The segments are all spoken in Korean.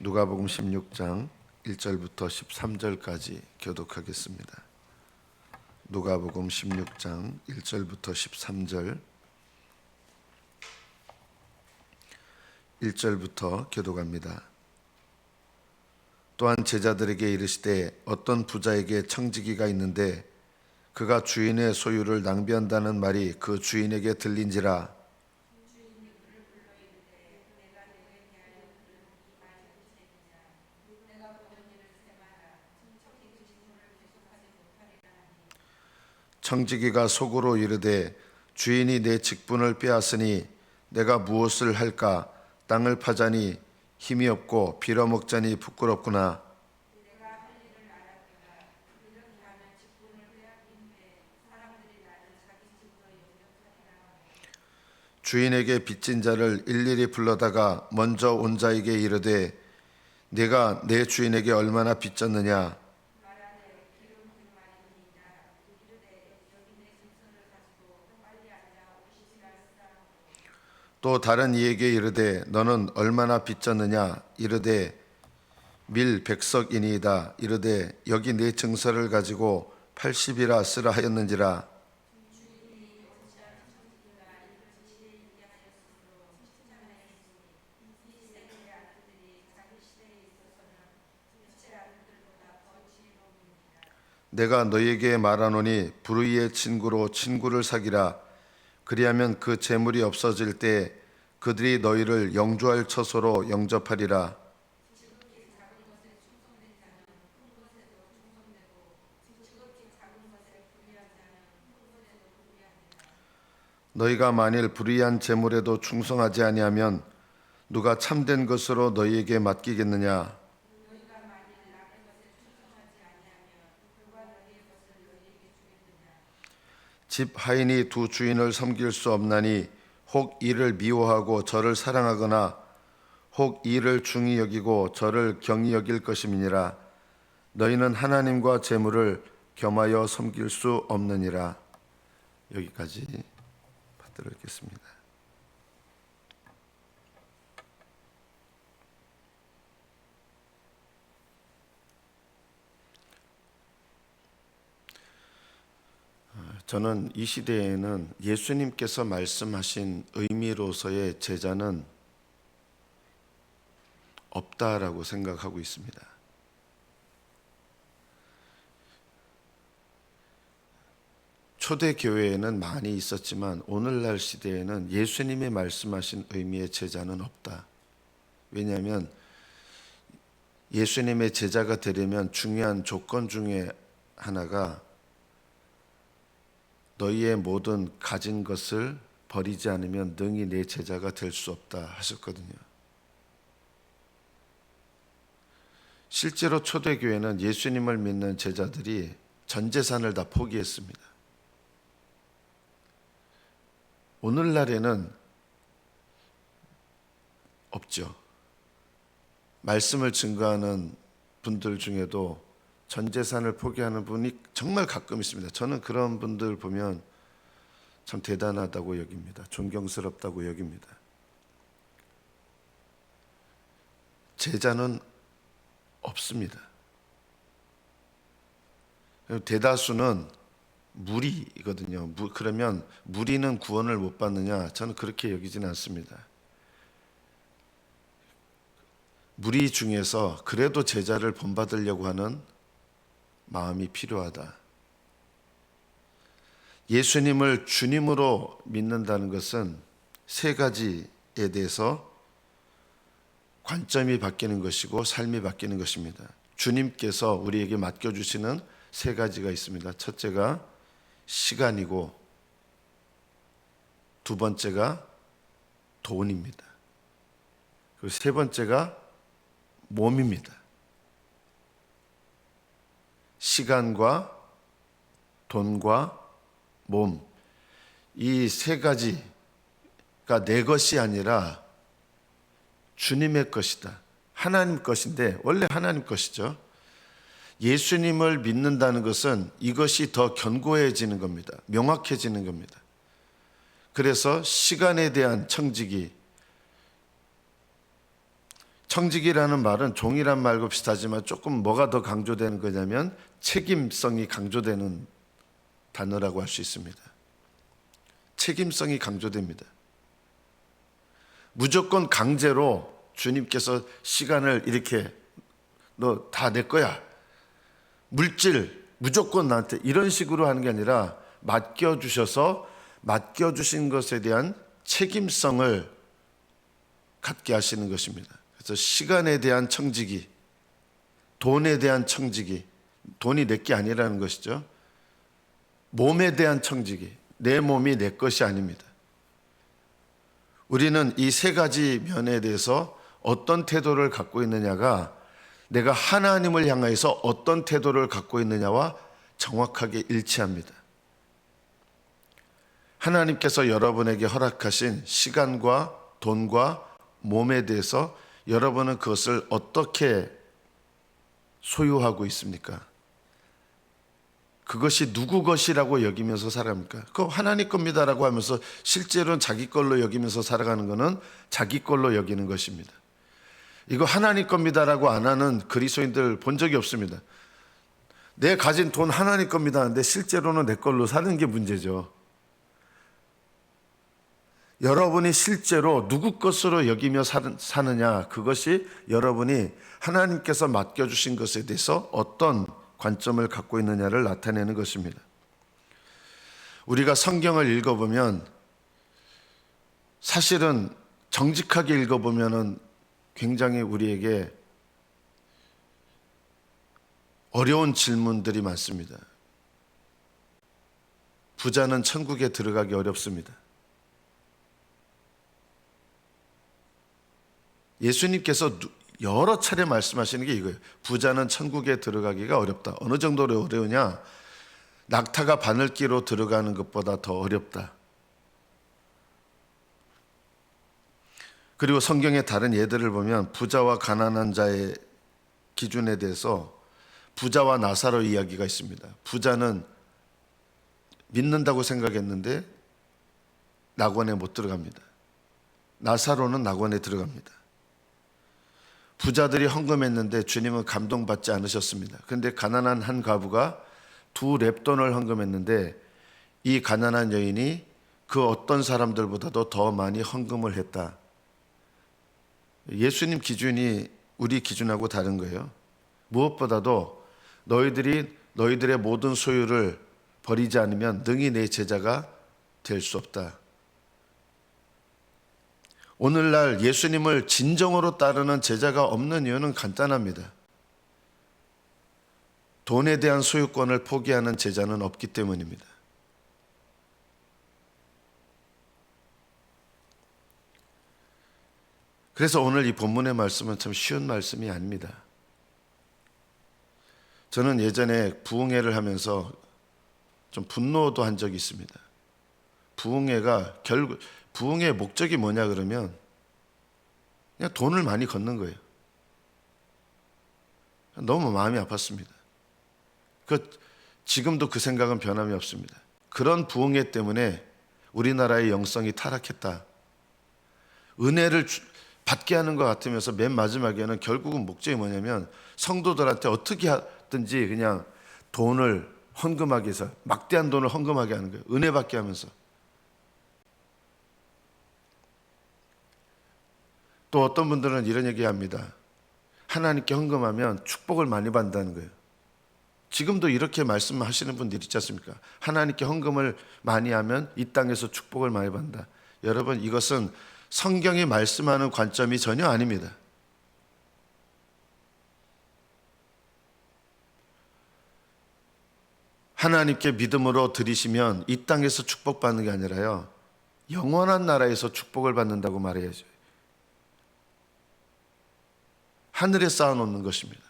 누가복음 16장 1절부터 13절까지 교독하겠습니다. 누가복음 16장 1절부터 13절 1절부터 교독합니다. 또한 제자들에게 이르시되 어떤 부자에게 청지기가 있는데 그가 주인의 소유를 낭비한다는 말이 그 주인에게 들린지라. 청지기가 속으로 이르되 주인이 내 직분을 빼앗으니 내가 무엇을 할까? 땅을 파자니 힘이 없고 빌어먹자니 부끄럽구나. 주인에게 빚진 자를 일일이 불러다가 먼저 온 자에게 이르되 내가 내 주인에게 얼마나 빚졌느냐? 또 다른 이에게 이르되 너는 얼마나 빚졌느냐? 이르되 밀 100석이니이다. 이르되 여기 네 증서를 가지고 80이라 쓰라 하였는지라. 내가 너희에게 말하노니 불의의 친구로 친구를 사귀라. 그리하면 그 재물이 없어질 때 그들이 너희를 영주할 처소로 영접하리라. 너희가 만일 불의한 재물에도 충성하지 아니하면 누가 참된 것으로 너희에게 맡기겠느냐? 집 하인이 두 주인을 섬길 수 없나니 혹 이를 미워하고 저를 사랑하거나 혹 이를 중히 여기고 저를 경히 여길 것임이니라. 너희는 하나님과 재물을 겸하여 섬길 수 없느니라. 여기까지 받들어 읽겠습니다. 저는 이 시대에는 예수님께서 말씀하신 의미로서의 제자는 없다라고 생각하고 있습니다. 초대교회에는 많이 있었지만 오늘날 시대에는 예수님이 말씀하신 의미의 제자는 없다. 왜냐하면 예수님의 제자가 되려면 중요한 조건 중에 하나가 너희의 모든 가진 것을 버리지 않으면 능히 내 제자가 될 수 없다 하셨거든요. 실제로 초대교회는 예수님을 믿는 제자들이 전 재산을 다 포기했습니다. 오늘날에는 없죠. 말씀을 증거하는 분들 중에도 전 재산을 포기하는 분이 정말 가끔 있습니다. 저는 그런 분들 보면 참 대단하다고 여깁니다. 존경스럽다고 여깁니다. 제자는 없습니다. 대다수는 무리거든요. 그러면 무리는 구원을 못 받느냐? 저는 그렇게 여기지는 않습니다. 무리 중에서 그래도 제자를 본받으려고 하는 마음이 필요하다. 예수님을 주님으로 믿는다는 것은 세 가지에 대해서 관점이 바뀌는 것이고 삶이 바뀌는 것입니다. 주님께서 우리에게 맡겨주시는 세 가지가 있습니다. 첫째가 시간이고 두 번째가 돈입니다. 그리고 세 번째가 몸입니다. 시간과 돈과 몸, 이 세 가지가 내 것이 아니라 주님의 것이다. 하나님 것인데 원래 하나님 것이죠. 예수님을 믿는다는 것은 이것이 더 견고해지는 겁니다. 명확해지는 겁니다. 그래서 시간에 대한 청지기, 청지기라는 말은 종이란 말과 비슷하지만 조금 뭐가 더 강조되는 거냐면 책임성이 강조되는 단어라고 할 수 있습니다. 책임성이 강조됩니다. 무조건 강제로 주님께서 시간을 이렇게 너 다 내 거야. 물질 무조건 나한테 이런 식으로 하는 게 아니라 맡겨주셔서 맡겨주신 것에 대한 책임성을 갖게 하시는 것입니다. 그래서 시간에 대한 청지기, 돈에 대한 청지기, 돈이 내 게 아니라는 것이죠. 몸에 대한 청지기, 내 몸이 내 것이 아닙니다. 우리는 이 세 가지 면에 대해서 어떤 태도를 갖고 있느냐가 내가 하나님을 향해서 어떤 태도를 갖고 있느냐와 정확하게 일치합니다. 하나님께서 여러분에게 허락하신 시간과 돈과 몸에 대해서 여러분은 그것을 어떻게 소유하고 있습니까? 그것이 누구 것이라고 여기면서 살아갑니까? 그거 하나님 겁니다라고 하면서 실제로는 자기 걸로 여기면서 살아가는 것은 자기 걸로 여기는 것입니다. 이거 하나님 겁니다라고 안 하는 그리스도인들 본 적이 없습니다. 내 가진 돈 하나님 겁니다 하는데 실제로는 내 걸로 사는 게 문제죠. 여러분이 실제로 누구 것으로 여기며 사느냐, 그것이 여러분이 하나님께서 맡겨주신 것에 대해서 어떤 관점을 갖고 있느냐를 나타내는 것입니다. 우리가 성경을 읽어보면 사실은 정직하게 읽어보면 굉장히 우리에게 어려운 질문들이 많습니다. 부자는 천국에 들어가기 어렵습니다. 예수님께서 여러 차례 말씀하시는 게 이거예요. 부자는 천국에 들어가기가 어렵다. 어느 정도로 어려우냐? 낙타가 바늘기로 들어가는 것보다 더 어렵다. 그리고 성경의 다른 예들을 보면 부자와 가난한 자의 기준에 대해서 부자와 나사로 이야기가 있습니다. 부자는 믿는다고 생각했는데 낙원에 못 들어갑니다. 나사로는 낙원에 들어갑니다. 부자들이 헌금했는데 주님은 감동받지 않으셨습니다. 그런데 가난한 한 과부가 2렙돈을 헌금했는데 이 가난한 여인이 그 어떤 사람들보다도 더 많이 헌금을 했다. 예수님 기준이 우리 기준하고 다른 거예요. 무엇보다도 너희들의 모든 소유를 버리지 않으면 능히 내 제자가 될 수 없다. 오늘날 예수님을 진정으로 따르는 제자가 없는 이유는 간단합니다. 돈에 대한 소유권을 포기하는 제자는 없기 때문입니다. 그래서 오늘 이 본문의 말씀은 참 쉬운 말씀이 아닙니다. 저는 예전에 부흥회를 하면서 좀 분노도 한 적이 있습니다. 부흥회의 목적이 뭐냐 그러면 그냥 돈을 많이 걷는 거예요. 너무 마음이 아팠습니다. 지금도 그 생각은 변함이 없습니다. 그런 부흥회 때문에 우리나라의 영성이 타락했다. 은혜를 받게 하는 것 같으면서 맨 마지막에는 결국은 목적이 뭐냐면 성도들한테 어떻게 하든지 그냥 돈을 헌금하게 해서 막대한 돈을 헌금하게 하는 거예요. 은혜 받게 하면서. 또 어떤 분들은 이런 얘기합니다. 하나님께 헌금하면 축복을 많이 받는다는 거예요. 지금도 이렇게 말씀하시는 분들 있지 않습니까? 하나님께 헌금을 많이 하면 이 땅에서 축복을 많이 받는다. 여러분, 이것은 성경이 말씀하는 관점이 전혀 아닙니다. 하나님께 믿음으로 드리시면 이 땅에서 축복받는 게 아니라요, 영원한 나라에서 축복을 받는다고 말해야죠. 하늘에 쌓아놓는 것입니다.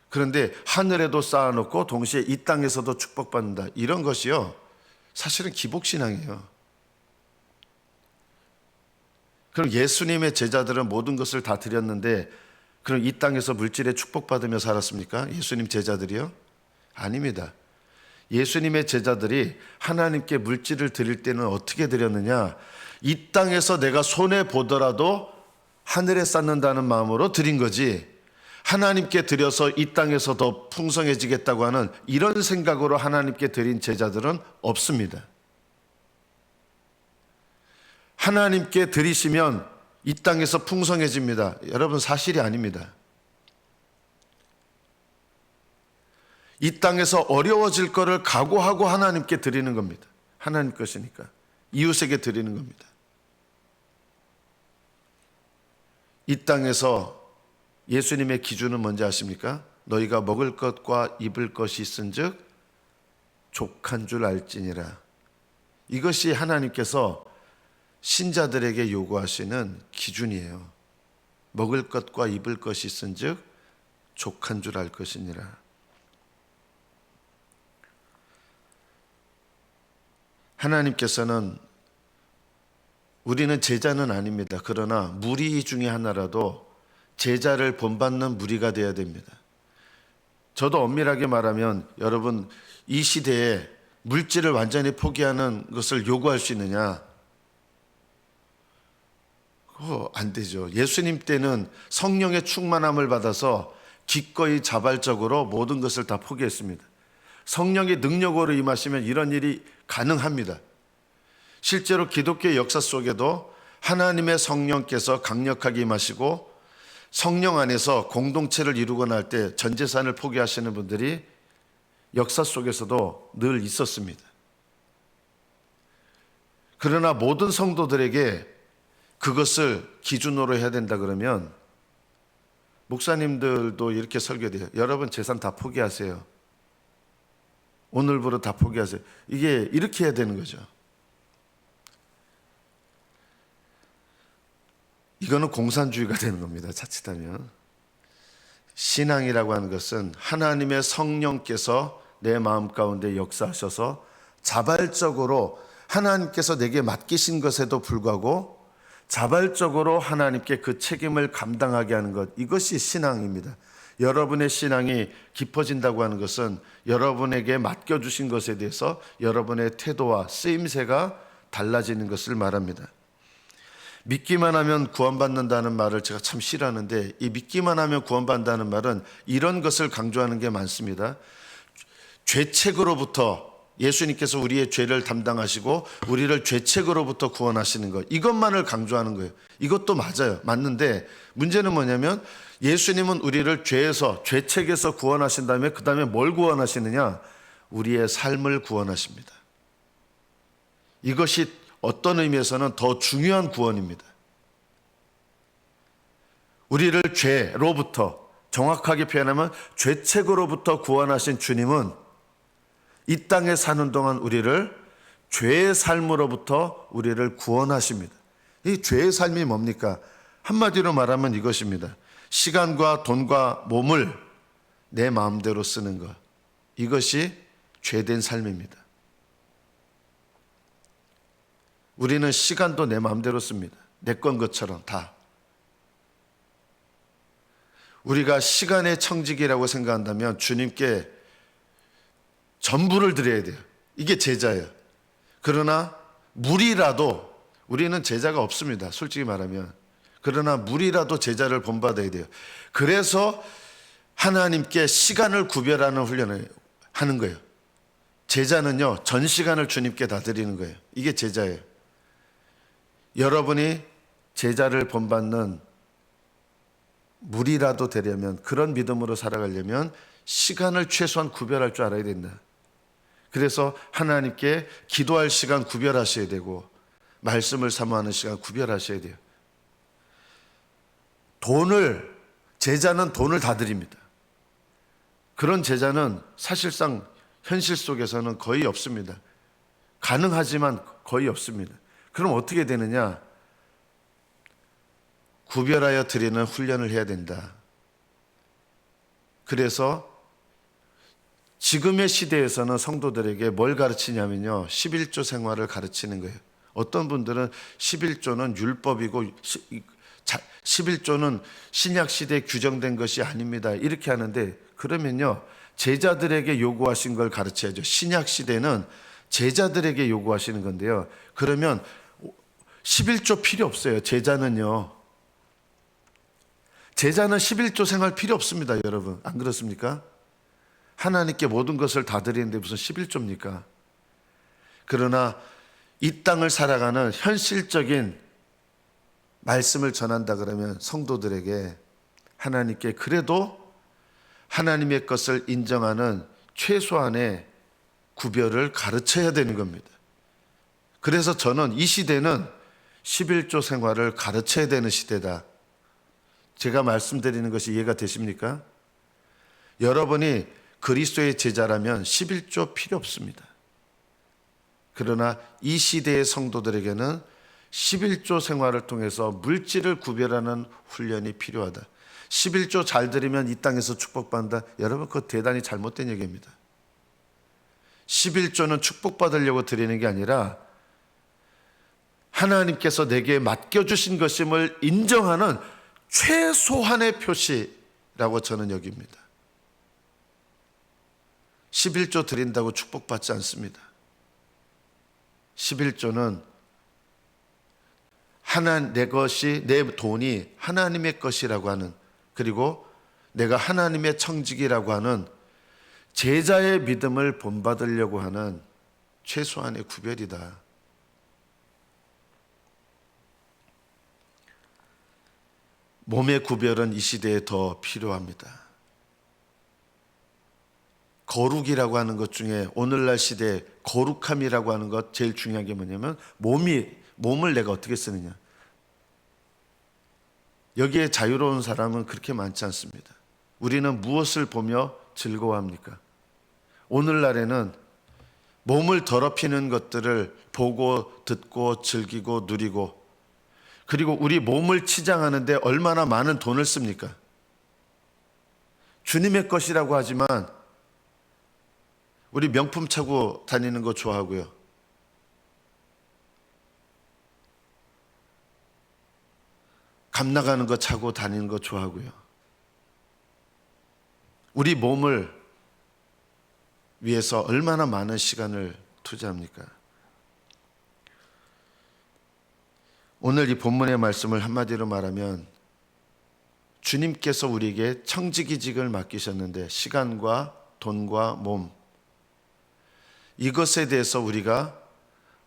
그런데 하늘에도 쌓아놓고 동시에 이 땅에서도 축복받는다. 이런 것이요, 사실은 기복신앙이에요. 그럼 예수님의 제자들은 모든 것을 다 드렸는데 그럼 이 땅에서 물질에 축복받으며 살았습니까? 예수님 제자들이요? 아닙니다. 예수님의 제자들이 하나님께 물질을 드릴 때는 어떻게 드렸느냐? 이 땅에서 내가 손해 보더라도 하늘에 쌓는다는 마음으로 드린 거지, 하나님께 드려서 이 땅에서 더 풍성해지겠다고 하는 이런 생각으로 하나님께 드린 제자들은 없습니다. 하나님께 드리시면 이 땅에서 풍성해집니다. 여러분, 사실이 아닙니다. 이 땅에서 어려워질 거를 각오하고 하나님께 드리는 겁니다. 하나님 것이니까 이웃에게 드리는 겁니다. 이 땅에서 예수님의 기준은 뭔지 아십니까? 너희가 먹을 것과 입을 것이 있은즉 족한 줄 알지니라. 이것이 하나님께서 신자들에게 요구하시는 기준이에요. 먹을 것과 입을 것이 있은즉 족한 줄 알 것이니라. 하나님께서는, 우리는 제자는 아닙니다. 그러나 무리 중에 하나라도 제자를 본받는 무리가 되어야 됩니다. 저도 엄밀하게 말하면, 여러분, 이 시대에 물질을 완전히 포기하는 것을 요구할 수 있느냐? 그거 안 되죠. 예수님 때는 성령의 충만함을 받아서 기꺼이 자발적으로 모든 것을 다 포기했습니다. 성령의 능력으로 임하시면 이런 일이 가능합니다. 실제로 기독교의 역사 속에도 하나님의 성령께서 강력하게 임하시고 성령 안에서 공동체를 이루고 날 때 전 재산을 포기하시는 분들이 역사 속에서도 늘 있었습니다. 그러나 모든 성도들에게 그것을 기준으로 해야 된다 그러면, 목사님들도 이렇게 설교돼요. 여러분, 재산 다 포기하세요. 오늘부로 다 포기하세요. 이게 이렇게 해야 되는 거죠. 이거는 공산주의가 되는 겁니다. 자칫하면. 신앙이라고 하는 것은 하나님의 성령께서 내 마음 가운데 역사하셔서 자발적으로 하나님께서 내게 맡기신 것에도 불구하고 자발적으로 하나님께 그 책임을 감당하게 하는 것, 이것이 신앙입니다. 여러분의 신앙이 깊어진다고 하는 것은 여러분에게 맡겨주신 것에 대해서 여러분의 태도와 쓰임새가 달라지는 것을 말합니다. 믿기만 하면 구원받는다는 말을 제가 참 싫어하는데, 이 믿기만 하면 구원받는다는 말은 이런 것을 강조하는 게 많습니다. 죄책으로부터, 예수님께서 우리의 죄를 담당하시고 우리를 죄책으로부터 구원하시는 것, 이것만을 강조하는 거예요. 이것도 맞아요. 맞는데 문제는 뭐냐면, 예수님은 우리를 죄에서, 죄책에서 구원하신 다음에 그 다음에 뭘 구원하시느냐? 우리의 삶을 구원하십니다. 이것이 어떤 의미에서는 더 중요한 구원입니다. 우리를 죄로부터, 정확하게 표현하면 죄책으로부터 구원하신 주님은 이 땅에 사는 동안 우리를 죄의 삶으로부터 우리를 구원하십니다. 이 죄의 삶이 뭡니까? 한마디로 말하면 이것입니다. 시간과 돈과 몸을 내 마음대로 쓰는 것, 이것이 죄된 삶입니다. 우리는 시간도 내 마음대로 씁니다. 내 건 것처럼 다. 우리가 시간의 청지기라고 생각한다면 주님께 전부를 드려야 돼요. 이게 제자예요. 그러나 물이라도, 우리는 제자가 없습니다. 솔직히 말하면. 그러나 물이라도 제자를 본받아야 돼요. 그래서 하나님께 시간을 구별하는 훈련을 하는 거예요. 제자는요, 전 시간을 주님께 다 드리는 거예요. 이게 제자예요. 여러분이 제자를 본받는 물이라도 되려면, 그런 믿음으로 살아가려면 시간을 최소한 구별할 줄 알아야 된다. 그래서 하나님께 기도할 시간 구별하셔야 되고, 말씀을 사모하는 시간 구별하셔야 돼요. 제자는 돈을 다 드립니다. 그런 제자는 사실상 현실 속에서는 거의 없습니다. 가능하지만 거의 없습니다. 그럼 어떻게 되느냐? 구별하여 드리는 훈련을 해야 된다. 그래서 지금의 시대에서는 성도들에게 뭘 가르치냐면요, 11조 생활을 가르치는 거예요. 어떤 분들은 11조는 율법이고 11조는 신약 시대에 규정된 것이 아닙니다, 이렇게 하는데, 그러면요, 제자들에게 요구하신 걸 가르쳐야죠. 신약 시대는 제자들에게 요구하시는 건데요, 그러면 11조 필요 없어요. 제자는요, 제자는 11조 생활 필요 없습니다, 여러분. 안 그렇습니까? 하나님께 모든 것을 다 드리는데 무슨 11조입니까? 그러나 이 땅을 살아가는 현실적인 말씀을 전한다 그러면 성도들에게 하나님께 그래도 하나님의 것을 인정하는 최소한의 구별을 가르쳐야 되는 겁니다. 그래서 저는 이 시대는 11조 생활을 가르쳐야 되는 시대다. 제가 말씀드리는 것이 이해가 되십니까? 여러분이 그리스도의 제자라면 11조 필요 없습니다. 그러나 이 시대의 성도들에게는 11조 생활을 통해서 물질을 구별하는 훈련이 필요하다. 11조 잘 드리면 이 땅에서 축복받는다. 여러분, 그거 대단히 잘못된 얘기입니다. 11조는 축복받으려고 드리는 게 아니라 하나님께서 내게 맡겨주신 것임을 인정하는 최소한의 표시라고 저는 여깁니다. 11조 드린다고 축복받지 않습니다. 11조는 내 것이, 내 돈이 하나님의 것이라고 하는, 그리고 내가 하나님의 청직이라고 하는 제자의 믿음을 본받으려고 하는 최소한의 구별이다. 몸의 구별은 이 시대에 더 필요합니다. 거룩이라고 하는 것 중에 오늘날 시대에 거룩함이라고 하는 것 제일 중요한 게 뭐냐면 몸을 내가 어떻게 쓰느냐. 여기에 자유로운 사람은 그렇게 많지 않습니다. 우리는 무엇을 보며 즐거워합니까? 오늘날에는 몸을 더럽히는 것들을 보고 듣고 즐기고 누리고, 그리고 우리 몸을 치장하는데 얼마나 많은 돈을 씁니까? 주님의 것이라고 하지만 우리 명품 차고 다니는 거 좋아하고요. 값 나가는 거 차고 다니는 거 좋아하고요. 우리 몸을 위해서 얼마나 많은 시간을 투자합니까? 오늘 이 본문의 말씀을 한마디로 말하면 주님께서 우리에게 청지기직을 맡기셨는데 시간과 돈과 몸, 이것에 대해서 우리가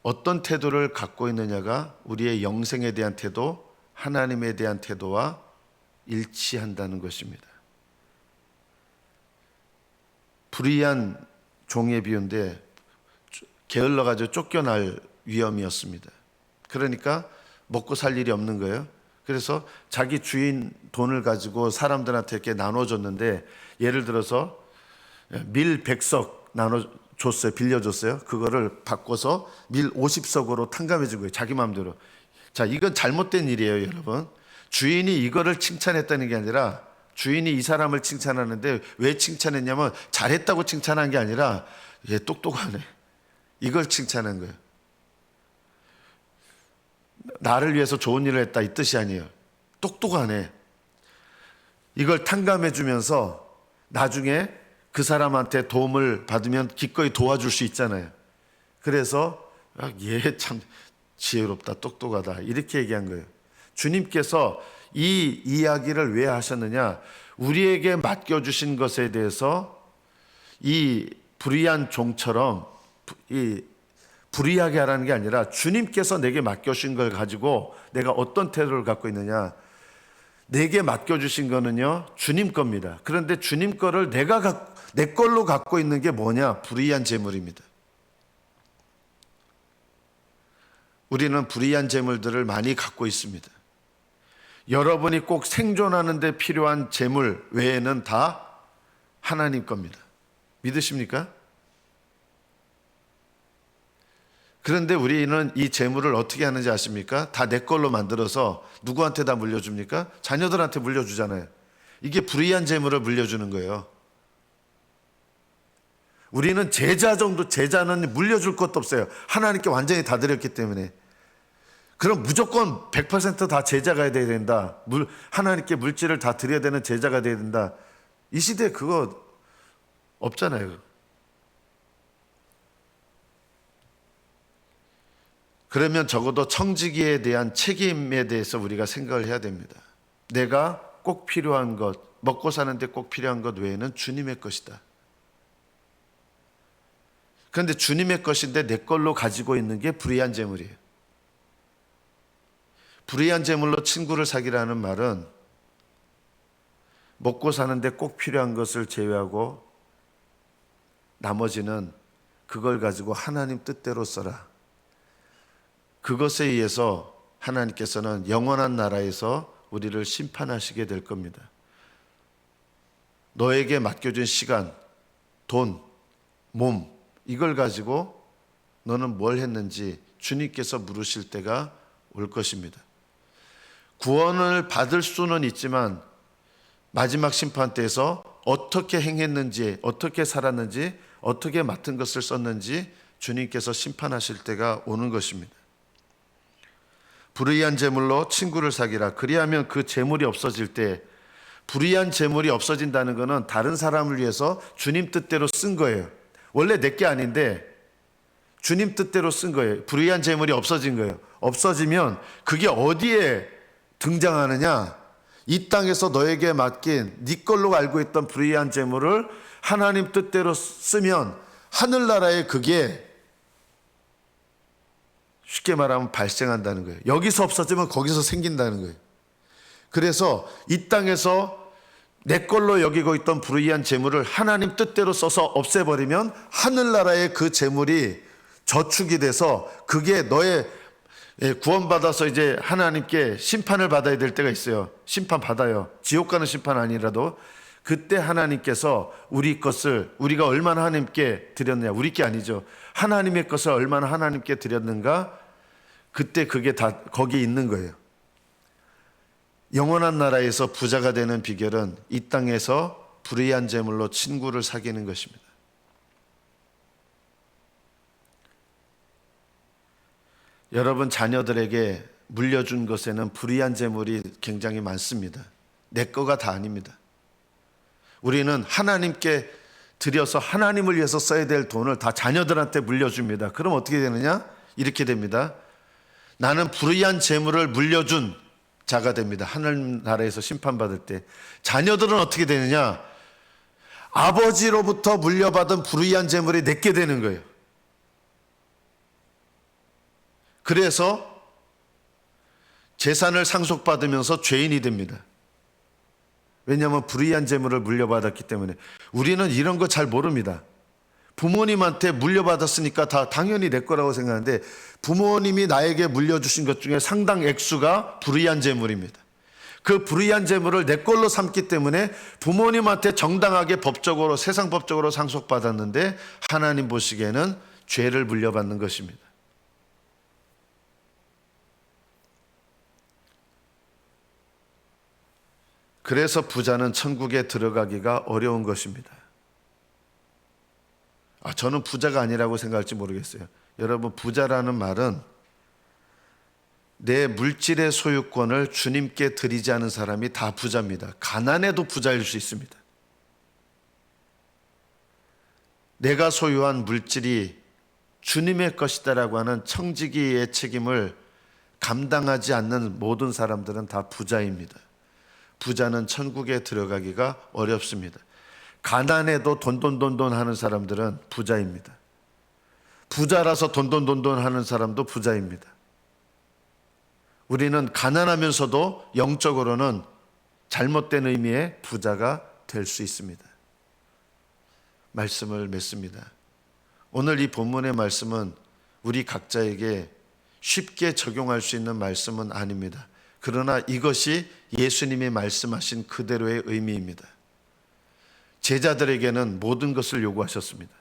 어떤 태도를 갖고 있느냐가 우리의 영생에 대한 태도, 하나님에 대한 태도와 일치한다는 것입니다. 불의한 종의 비유인데 게을러가지고 쫓겨날 위험이었습니다. 그러니까 먹고 살 일이 없는 거예요. 그래서 자기 주인 돈을 가지고 사람들한테 이렇게 나눠줬는데, 예를 들어서 밀 100석 나눠줬어요. 빌려줬어요. 그거를 바꿔서 밀 50석으로 탕감해 준 거예요. 자기 마음대로. 자, 이건 잘못된 일이에요, 여러분. 주인이 이거를 칭찬했다는 게 아니라, 주인이 이 사람을 칭찬하는데 왜 칭찬했냐면 잘했다고 칭찬한 게 아니라 얘 똑똑하네, 이걸 칭찬한 거예요. 나를 위해서 좋은 일을 했다 이 뜻이 아니에요. 똑똑하네, 이걸 탕감해 주면서 나중에 그 사람한테 도움을 받으면 기꺼이 도와줄 수 있잖아요. 그래서 얘 참 지혜롭다, 똑똑하다, 이렇게 얘기한 거예요. 주님께서 이 이야기를 왜 하셨느냐? 우리에게 맡겨주신 것에 대해서 이 불의한 종처럼 불의하게 하라는 게 아니라, 주님께서 내게 맡겨주신 걸 가지고 내가 어떤 태도를 갖고 있느냐. 내게 맡겨주신 거는요, 주님 겁니다. 그런데 주님 거를 내 걸로 갖고 있는 게 뭐냐? 불의한 재물입니다. 우리는 불의한 재물들을 많이 갖고 있습니다. 여러분이 꼭 생존하는 데 필요한 재물 외에는 다 하나님 겁니다. 믿으십니까? 그런데 우리는 이 재물을 어떻게 하는지 아십니까? 다 내 걸로 만들어서 누구한테 다 물려줍니까? 자녀들한테 물려주잖아요. 이게 불의한 재물을 물려주는 거예요. 우리는 제자는 물려줄 것도 없어요. 하나님께 완전히 다 드렸기 때문에. 그럼 무조건 100% 다 제자가 돼야 된다. 하나님께 물질을 다 드려야 되는 제자가 돼야 된다. 이 시대에 그거 없잖아요. 그러면 적어도 청지기에 대한 책임에 대해서 우리가 생각을 해야 됩니다. 내가 꼭 필요한 것, 먹고 사는데 꼭 필요한 것 외에는 주님의 것이다. 그런데 주님의 것인데 내 걸로 가지고 있는 게 불의한 재물이에요. 불의한 재물로 친구를 사귀라는 말은 먹고 사는데 꼭 필요한 것을 제외하고 나머지는 그걸 가지고 하나님 뜻대로 써라. 그것에 의해서 하나님께서는 영원한 나라에서 우리를 심판하시게 될 겁니다. 너에게 맡겨진 시간, 돈, 몸, 이걸 가지고 너는 뭘 했는지 주님께서 물으실 때가 올 것입니다. 구원을 받을 수는 있지만 마지막 심판 때에서 어떻게 행했는지, 어떻게 살았는지, 어떻게 맡은 것을 썼는지 주님께서 심판하실 때가 오는 것입니다. 불의한 재물로 친구를 사귀라. 그리하면 그 재물이 없어질 때, 불의한 재물이 없어진다는 것은 다른 사람을 위해서 주님 뜻대로 쓴 거예요. 원래 내 게 아닌데 주님 뜻대로 쓴 거예요. 불의한 재물이 없어진 거예요. 없어지면 그게 어디에 등장하느냐? 이 땅에서 너에게 맡긴 네 걸로 알고 있던 불의한 재물을 하나님 뜻대로 쓰면 하늘나라에 그게 쉽게 말하면 발생한다는 거예요. 여기서 없어지면 거기서 생긴다는 거예요. 그래서 이 땅에서 내 걸로 여기고 있던 불의한 재물을 하나님 뜻대로 써서 없애버리면 하늘나라에 그 재물이 저축이 돼서 그게 너의 구원받아서 이제 하나님께 심판을 받아야 될 때가 있어요. 심판 받아요. 지옥 가는 심판 아니라도 그때 하나님께서 우리 것을 우리가 얼마나 하나님께 드렸느냐, 우리 게 아니죠. 하나님의 것을 얼마나 하나님께 드렸는가, 그때 그게 다 거기에 있는 거예요. 영원한 나라에서 부자가 되는 비결은 이 땅에서 불의한 재물로 친구를 사귀는 것입니다. 여러분 자녀들에게 물려준 것에는 불의한 재물이 굉장히 많습니다. 내 거가 다 아닙니다. 우리는 하나님께 드려서 하나님을 위해서 써야 될 돈을 다 자녀들한테 물려줍니다. 그럼 어떻게 되느냐? 이렇게 됩니다. 나는 불의한 재물을 물려준 자가 됩니다. 하늘나라에서 심판받을 때. 자녀들은 어떻게 되느냐? 아버지로부터 물려받은 불의한 재물이 내게 되는 거예요. 그래서 재산을 상속받으면서 죄인이 됩니다. 왜냐하면 불의한 재물을 물려받았기 때문에. 우리는 이런 거 잘 모릅니다. 부모님한테 물려받았으니까 다 당연히 내 거라고 생각하는데 부모님이 나에게 물려주신 것 중에 상당 액수가 불의한 재물입니다. 그 불의한 재물을 내 걸로 삼기 때문에 부모님한테 정당하게 법적으로 세상 법적으로 상속받았는데 하나님 보시기에는 죄를 물려받는 것입니다. 그래서 부자는 천국에 들어가기가 어려운 것입니다. 저는 부자가 아니라고 생각할지 모르겠어요. 여러분, 부자라는 말은 내 물질의 소유권을 주님께 드리지 않은 사람이 다 부자입니다. 가난해도 부자일 수 있습니다. 내가 소유한 물질이 주님의 것이다라고 하는 청지기의 책임을 감당하지 않는 모든 사람들은 다 부자입니다. 부자는 천국에 들어가기가 어렵습니다. 가난해도 돈돈돈돈 하는 사람들은 부자입니다. 부자라서 돈돈돈돈 하는 사람도 부자입니다. 우리는 가난하면서도 영적으로는 잘못된 의미의 부자가 될 수 있습니다. 말씀을 맺습니다. 오늘 이 본문의 말씀은 우리 각자에게 쉽게 적용할 수 있는 말씀은 아닙니다. 그러나 이것이 예수님이 말씀하신 그대로의 의미입니다. 제자들에게는 모든 것을 요구하셨습니다.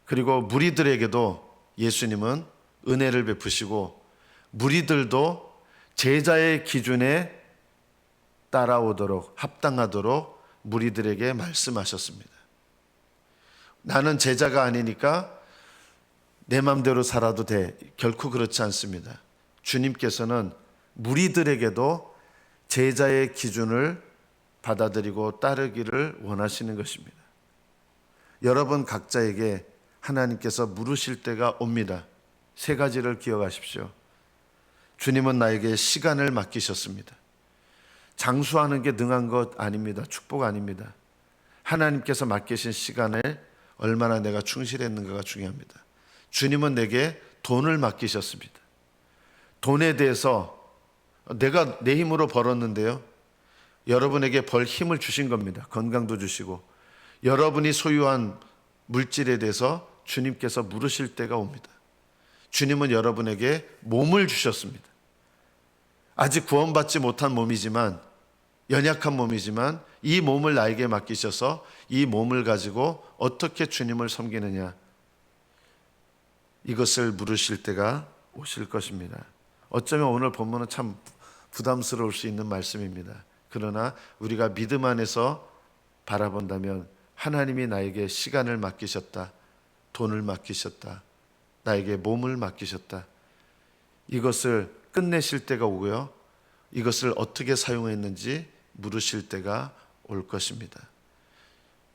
그리고 무리들에게도 예수님은 은혜를 베푸시고 무리들도 제자의 기준에 따라오도록 합당하도록 무리들에게 말씀하셨습니다. 나는 제자가 아니니까 내 맘대로 살아도 돼. 결코 그렇지 않습니다. 주님께서는 무리들에게도 제자의 기준을 받아들이고 따르기를 원하시는 것입니다. 여러분 각자에게 하나님께서 물으실 때가 옵니다. 세 가지를 기억하십시오. 주님은 나에게 시간을 맡기셨습니다. 장수하는 게 능한 것 아닙니다. 축복 아닙니다. 하나님께서 맡기신 시간에 얼마나 내가 충실했는가가 중요합니다. 주님은 내게 돈을 맡기셨습니다. 돈에 대해서 내가 내 힘으로 벌었는데요, 여러분에게 벌 힘을 주신 겁니다. 건강도 주시고 여러분이 소유한 물질에 대해서 주님께서 물으실 때가 옵니다. 주님은 여러분에게 몸을 주셨습니다. 아직 구원받지 못한 몸이지만, 연약한 몸이지만 이 몸을 나에게 맡기셔서 이 몸을 가지고 어떻게 주님을 섬기느냐, 이것을 물으실 때가 오실 것입니다. 어쩌면 오늘 본문은 참 부담스러울 수 있는 말씀입니다. 그러나 우리가 믿음 안에서 바라본다면 하나님이 나에게 시간을 맡기셨다, 돈을 맡기셨다, 나에게 몸을 맡기셨다, 이것을 끝내실 때가 오고요, 이것을 어떻게 사용했는지 물으실 때가 올 것입니다.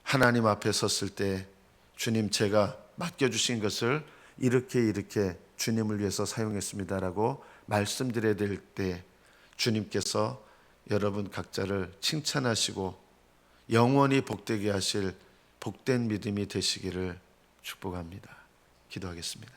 하나님 앞에 섰을 때 주님, 제가 맡겨주신 것을 이렇게 주님을 위해서 사용했습니다라고 말씀드려야 될 때 주님께서 여러분 각자를 칭찬하시고 영원히 복되게 하실 복된 믿음이 되시기를 축복합니다. 기도하겠습니다.